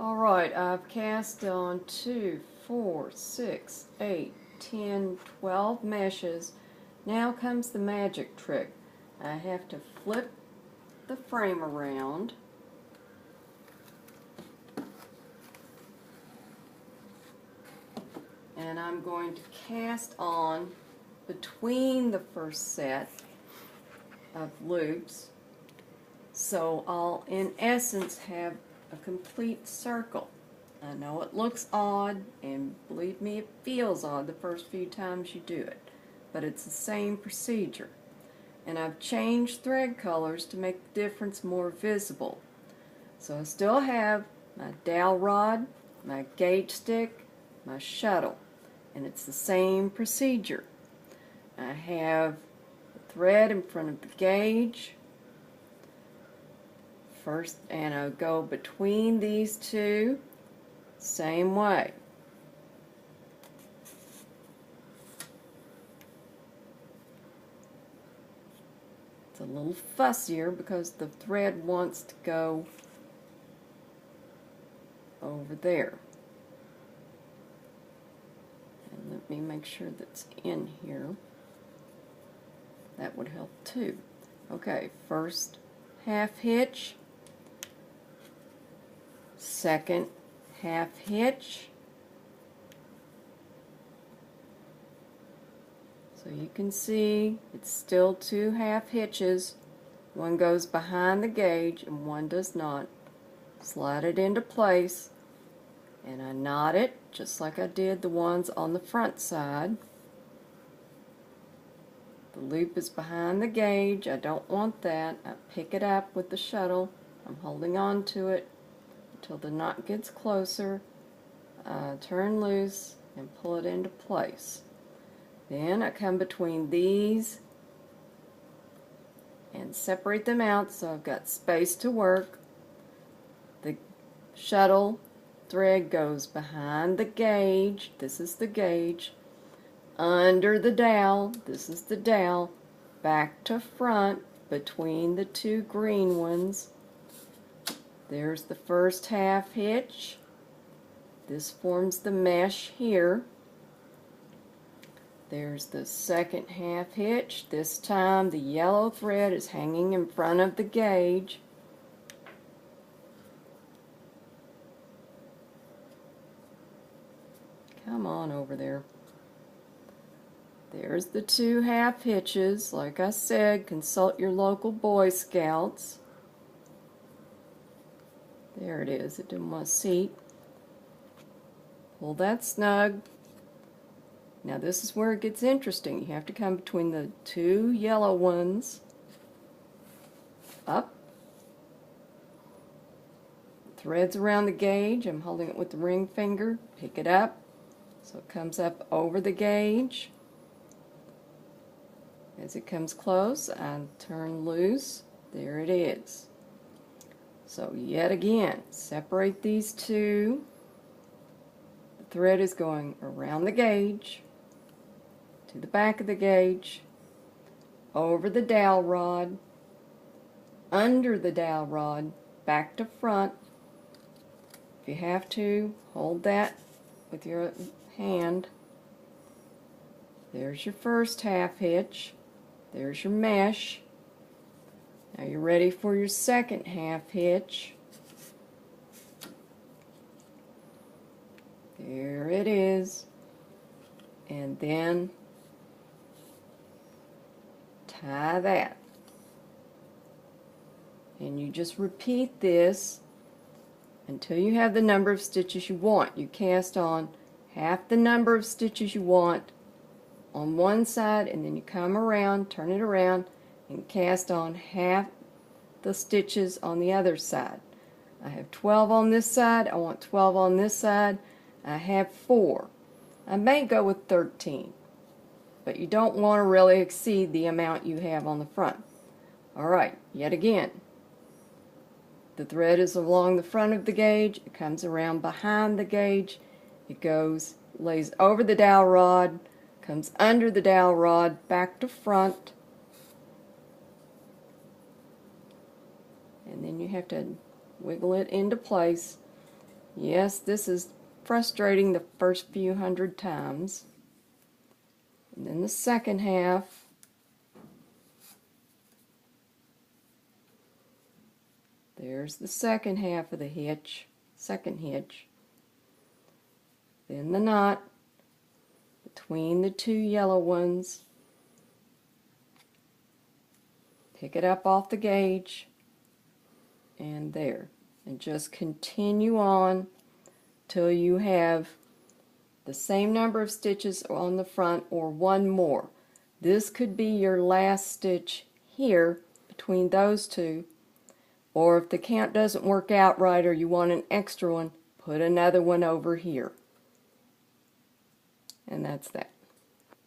Alright, I've cast on 2, 4, 6, 8, 10, 12 meshes. Now comes the magic trick. I have to flip the frame around. And I'm going to cast on between the first set of loops. So I'll, in essence, have a complete circle. I know it looks odd, and believe me, it feels odd the first few times you do it, but it's the same procedure. And I've changed thread colors to make the difference more visible. So I still have my dowel rod, my gauge stick, my shuttle, and it's the same procedure. I have the thread in front of the gauge first, and I'll go between these two same way. It's a little fussier because the thread wants to go over there. And let me make sure that's in here. That would help too. Okay, first half hitch, second half hitch. So you can see it's still two half hitches. One goes behind the gauge and one does not. Slide it into place, and I knot it just like I did the ones on the front side. The loop is behind the gauge. I don't want that. I pick it up with the shuttle. I'm holding on to it until the knot gets closer. Turn loose and pull it into place. Then I come between these and separate them out so I've got space to work. The shuttle thread goes behind the gauge. This is the gauge. Under the dowel, this is the dowel, back to front between the two green ones. There's the first half hitch. This forms the mesh here. There's the second half hitch. This time the yellow thread is hanging in front of the gauge. Come on over there. There's the two half hitches. Like I said, consult your local Boy Scouts. There it is. It didn't want to seat. Pull that snug. Now this is where it gets interesting. You have to come between the two yellow ones. Up. Threads around the gauge. I'm holding it with the ring finger. Pick it up so it comes up over the gauge. As it comes close, I turn loose. There it is. So yet again, separate these two. The thread is going around the gauge, to the back of the gauge, over the dowel rod, under the dowel rod, back to front. If you have to, hold that with your hand. There's your first half hitch. There's your mesh. Now you're ready for your second half hitch. There it is. And then tie that. And you just repeat this until you have the number of stitches you want. You cast on half the number of stitches you want on one side, and then you come around, turn it around, and cast on half the stitches on the other side. I have 12 on this side. I want 12 on this side. I have 4. I may go with 13, but you don't want to really exceed the amount you have on the front. Alright, yet again, the thread is along the front of the gauge. It comes around behind the gauge. It goes, lays over the dowel rod, comes under the dowel rod, back to front, and then you have to wiggle it into place Yes, this is frustrating the first few hundred times. And then the second half, there's the second half of the hitch, second hitch. Then the knot between the two yellow ones. Pick it up off the gauge, and there. And just continue on till you have the same number of stitches on the front or one more. This could be your last stitch here between those two, or if the count doesn't work out right or you want an extra one, put another one over here. And that's that.